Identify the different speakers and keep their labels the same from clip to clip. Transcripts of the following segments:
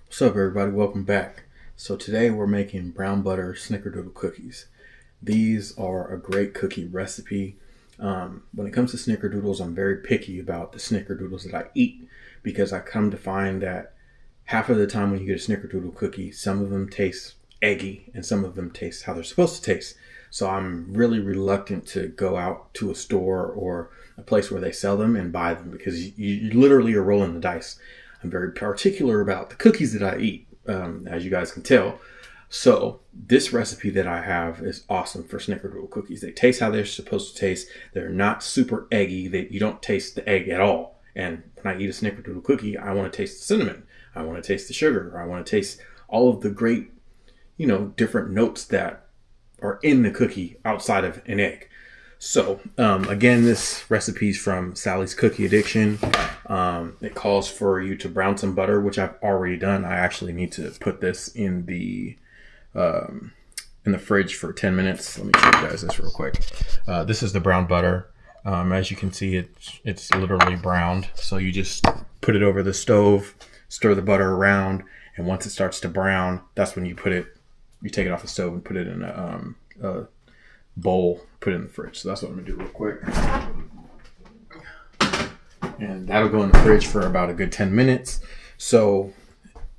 Speaker 1: What's up, everybody? Welcome back. So today we're making brown butter snickerdoodle cookies. These are a great cookie recipe. When it comes to snickerdoodles, I'm very picky about the snickerdoodles that I eat because I come to find that half of the time when you get a snickerdoodle cookie, some of them taste eggy and some of them taste how they're supposed to taste. So I'm really reluctant to go out to a store or a place where they sell them and buy them because you literally are rolling the dice. I'm very particular about the cookies that I eat, as you guys can tell. So this recipe that I have is awesome for snickerdoodle cookies. They taste how they're supposed to taste. They're not super eggy. You don't taste the egg at all. And when I eat a snickerdoodle cookie, I want to taste the cinnamon. I want to taste the sugar. I want to taste all of the great, different notes that are in the cookie outside of an egg. So again, this recipe is from Sally's Cookie Addiction. It calls for you to brown some butter, which I've already done. I actually need to put this in the fridge for 10 minutes. Let me show you guys this real quick. This is the brown butter. As you can see, it's literally browned. So you just put it over the stove, stir the butter around, and once it starts to brown, that's when you take it off the stove and put it in a bowl, put it in the fridge. So that's what I'm gonna do real quick. And that'll go in the fridge for about a good 10 minutes. So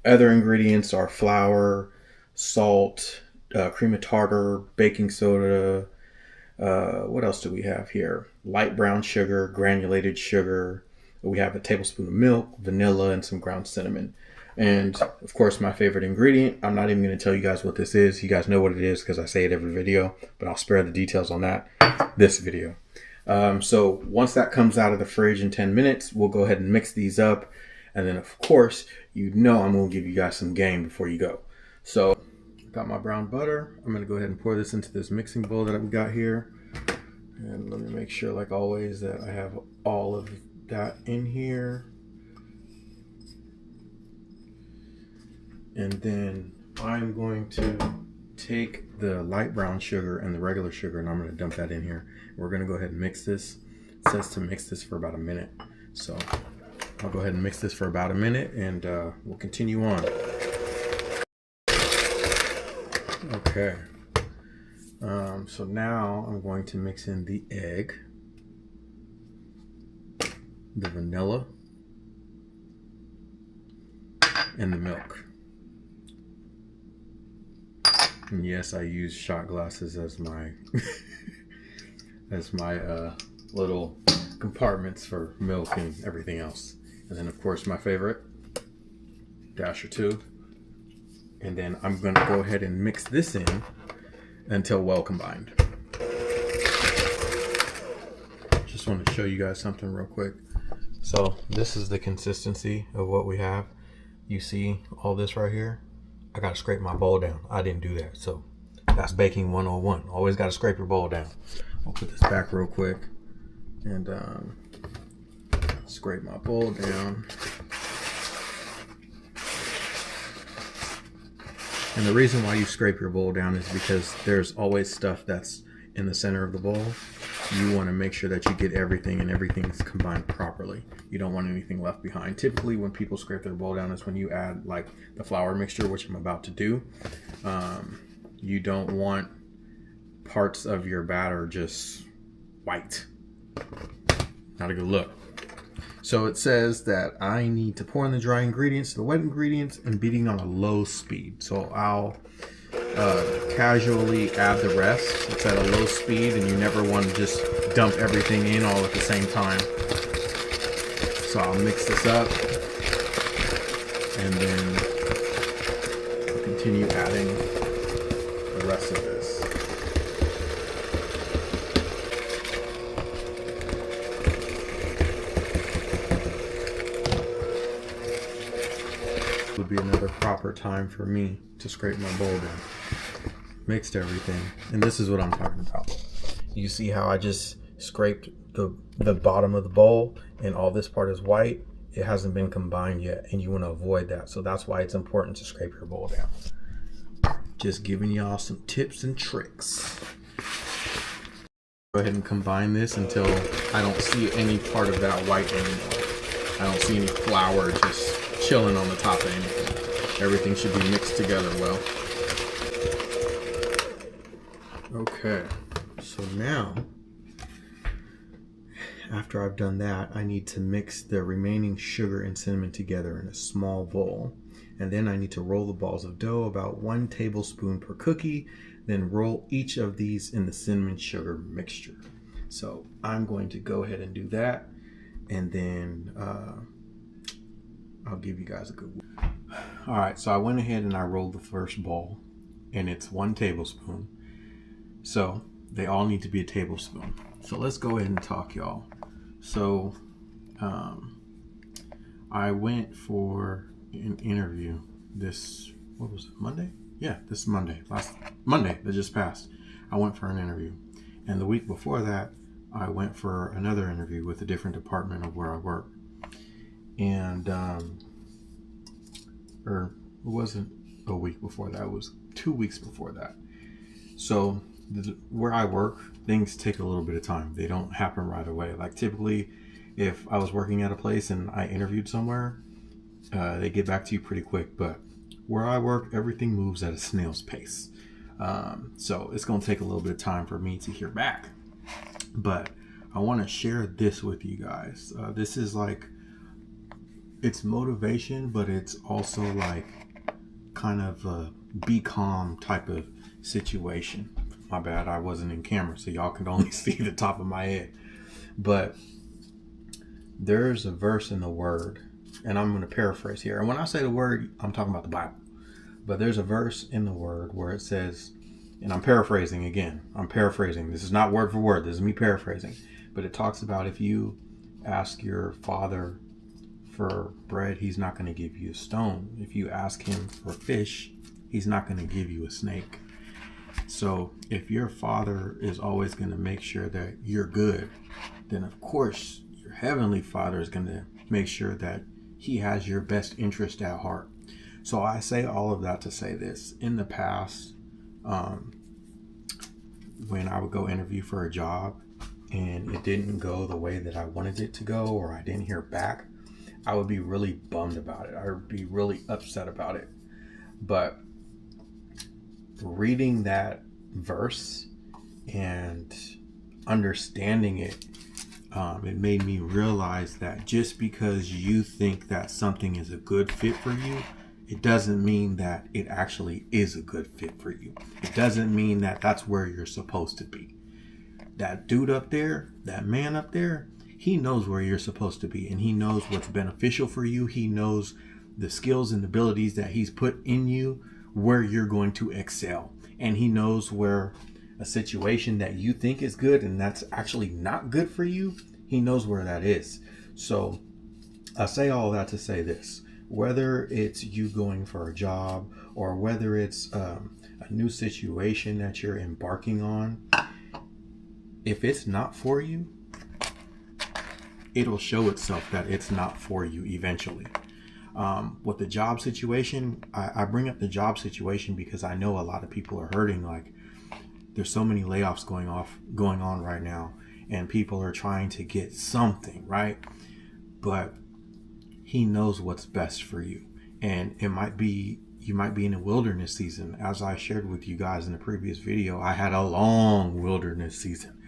Speaker 1: other ingredients are flour, salt, cream of tartar, baking soda. What else do we have here? Light brown sugar, granulated sugar. We have a tablespoon of milk, vanilla, and some ground cinnamon. And of course, my favorite ingredient. I'm not even going to tell you guys what this is. You guys know what it is because I say it every video, but I'll spare the details on that this video. So once that comes out of the fridge in 10 minutes, we'll go ahead and mix these up. And then of course, I'm going to give you guys some game before you go. So I got my brown butter. I'm going to go ahead and pour this into this mixing bowl that I've got here. And let me make sure, like always, that I have all of that in here. And then I'm going to take the light brown sugar and the regular sugar, and I'm going to dump that in here. We're going to go ahead and mix this. It says to mix this for about a minute. So I'll go ahead and mix this for about a minute, and we'll continue on. Okay. So now I'm going to mix in the egg, the vanilla, and the milk. And yes, I use shot glasses as my little compartments for milk and everything else. And then of course my favorite, dash or two. And then I'm going to go ahead and mix this in until well combined. Just want to show you guys something real quick. So this is the consistency of what we have. You see all this right here? I gotta scrape my bowl down. I didn't do that. So that's baking 101. Always gotta scrape your bowl down. I'll put this back real quick and scrape my bowl down. And the reason why you scrape your bowl down is because there's always stuff that's in the center of the bowl. You want to make sure that you get everything and everything's combined properly. You don't want anything left behind. Typically when people scrape their bowl down is when you add like the flour mixture, which I'm about to do. You don't want parts of your batter just white. Not a good look. So it says that I need to pour in the dry ingredients, the wet ingredients, and beating on a low speed. So I'll casually add the rest. It's at a low speed, and you never want to just dump everything in all at the same time. So I'll mix this up, and then I'll continue adding the rest of this. Would be another proper time for me to scrape my bowl down. Mixed everything, and this is what I'm talking about. You see how I just scraped the bottom of the bowl and all this part is white? It hasn't been combined yet, and you want to avoid that. So that's why it's important to scrape your bowl down. Just giving y'all some tips and tricks. Go ahead and combine this until I don't see any part of that white anymore. I don't see any flour just chilling on the top of anything. Everything should be mixed together well. Okay, so now, after I've done that, I need to mix the remaining sugar and cinnamon together in a small bowl. And then I need to roll the balls of dough, about 1 tablespoon per cookie, then roll each of these in the cinnamon sugar mixture. So I'm going to go ahead and do that, and then I'll give you guys a good one. All right, so I went ahead and I rolled the first ball, and it's 1 tablespoon. So they all need to be a tablespoon. So let's go ahead and talk, y'all. So I went for an interview this, what was it, Monday? Yeah, this Monday, last Monday that just passed. I went for an interview. And the week before that, I went for another interview with a different department of where I work. And, or it wasn't a week before that, it was 2 weeks before that. So where I work, things take a little bit of time. They don't happen right away. Like typically, if I was working at a place and I interviewed somewhere, they get back to you pretty quick. But where I work, everything moves at a snail's pace. So it's going to take a little bit of time for me to hear back. But I want to share this with you guys. This is like, it's motivation, but it's also like kind of a be calm type of situation. My bad, I wasn't in camera, so y'all can only see the top of my head. But there's a verse in the Word, and I'm going to paraphrase here. And when I say the Word, I'm talking about the Bible. But there's a verse in the Word where it says, and I'm paraphrasing again. I'm paraphrasing. This is not word for word. This is me paraphrasing. But it talks about if you ask your father for bread, he's not going to give you a stone. If you ask him for fish, he's not going to give you a snake. So if your father is always going to make sure that you're good, then of course your heavenly Father is going to make sure that he has your best interest at heart. So I say all of that to say this. In the past, when I would go interview for a job and it didn't go the way that I wanted it to go, or I didn't hear back, I would be really bummed about it. I would be really upset about it. But reading that verse and understanding it, it made me realize that just because you think that something is a good fit for you, it doesn't mean that it actually is a good fit for you. It doesn't mean that that's where you're supposed to be. That dude up there, that man up there, he knows where you're supposed to be, and he knows what's beneficial for you. He knows the skills and abilities that he's put in you, where you're going to excel. And he knows where a situation that you think is good and that's actually not good for you, he knows where that is. So I say all that to say this. Whether it's you going for a job or whether it's a new situation that you're embarking on, if it's not for you, it'll show itself that it's not for you eventually. With the job situation, I bring up the job situation because I know a lot of people are hurting. Like, there's so many layoffs going on right now, and people are trying to get something, right? But he knows what's best for you. And it might be, you might be in a wilderness season. As I shared with you guys in the previous video, I had a long wilderness season.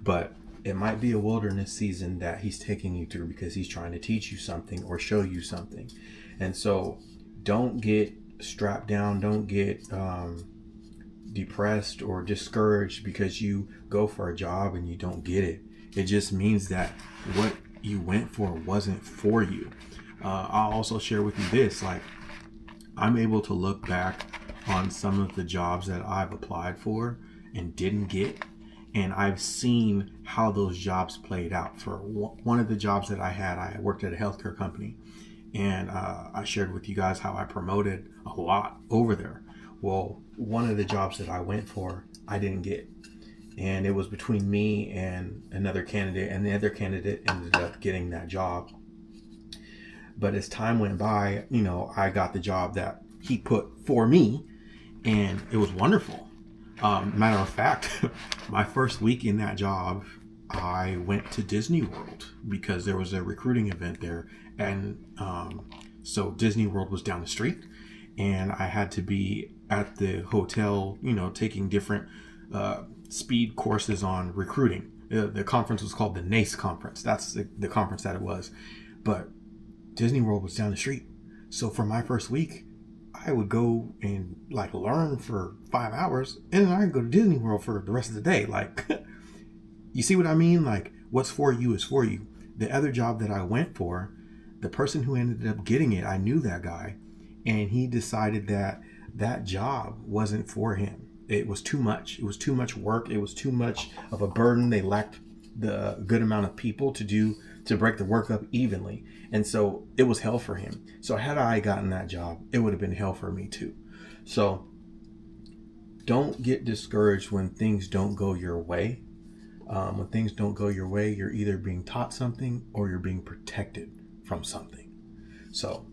Speaker 1: But it might be a wilderness season that he's taking you through because he's trying to teach you something or show you something. And so don't get strapped down. Don't get depressed or discouraged because you go for a job and you don't get it. It just means that what you went for wasn't for you. I'll also share with you this, like, I'm able to look back on some of the jobs that I've applied for and didn't get, and I've seen how those jobs played out. For one of the jobs that I had, I worked at a healthcare company, and I shared with you guys how I promoted a lot over there. Well, one of the jobs that I went for, I didn't get, and it was between me and another candidate, and the other candidate ended up getting that job. But as time went by, you know, I got the job that he put for me, and it was wonderful. Matter of fact, my first week in that job, I went to Disney World because there was a recruiting event there, and So Disney World was down the street, and I had to be at the hotel, you know, taking different speed courses on recruiting. The conference was called the NACE conference. That's the conference that it was. But Disney World was down the street. So for my first week, I would go and like learn for 5 hours, and then I'd go to Disney World for the rest of the day. Like, you see what I mean? Like, what's for you is for you. The other job that I went for, the person who ended up getting it, I knew that guy, and he decided that that job wasn't for him. It was too much. It was too much work. It was too much of a burden. They lacked the good amount of people to break the work up evenly. And so it was hell for him. So had I gotten that job, it would have been hell for me too. So don't get discouraged when things don't go your way. When things don't go your way, you're either being taught something or you're being protected from something. So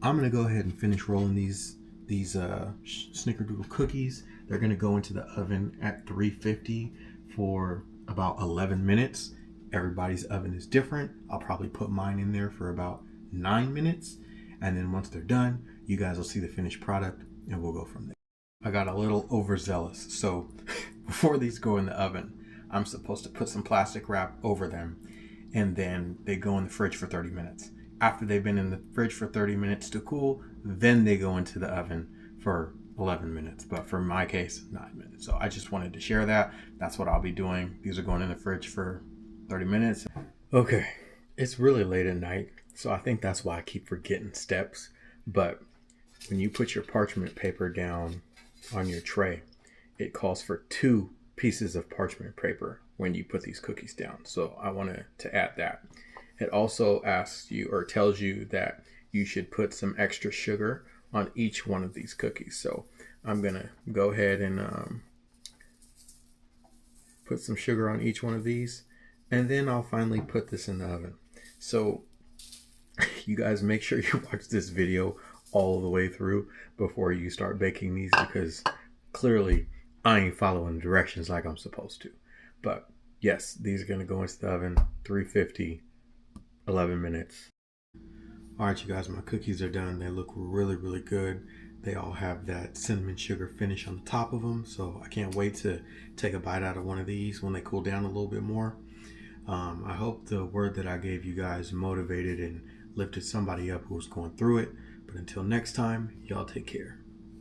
Speaker 1: I'm going to go ahead and finish rolling these Snickerdoodle cookies. They're going to go into the oven at 350 for about 11 minutes. Everybody's oven is different. I'll probably put mine in there for about 9 minutes. And then once they're done, you guys will see the finished product and we'll go from there. I got a little overzealous. So before these go in the oven, I'm supposed to put some plastic wrap over them, and then they go in the fridge for 30 minutes. After they've been in the fridge for 30 minutes to cool, then they go into the oven for 11 minutes. But for my case, 9 minutes. So I just wanted to share that. That's what I'll be doing. These are going in the fridge for 30 minutes. Okay, it's really late at night, so I think that's why I keep forgetting steps. But when you put your parchment paper down on your tray, it calls for 2 pieces of parchment paper when you put these cookies down. So I wanted to add that. It also asks you or tells you that you should put some extra sugar on each one of these cookies. So I'm gonna go ahead and put some sugar on each one of these, and then I'll finally put this in the oven. So you guys make sure you watch this video all the way through before you start baking these, because clearly I ain't following the directions like I'm supposed to. But yes, these are going to go into the oven, 350, 11 minutes. All right, you guys, my cookies are done. They look really, really good. They all have that cinnamon sugar finish on the top of them. So I can't wait to take a bite out of one of these when they cool down a little bit more. I hope the word that I gave you guys motivated and lifted somebody up who was going through it. But until next time, y'all take care.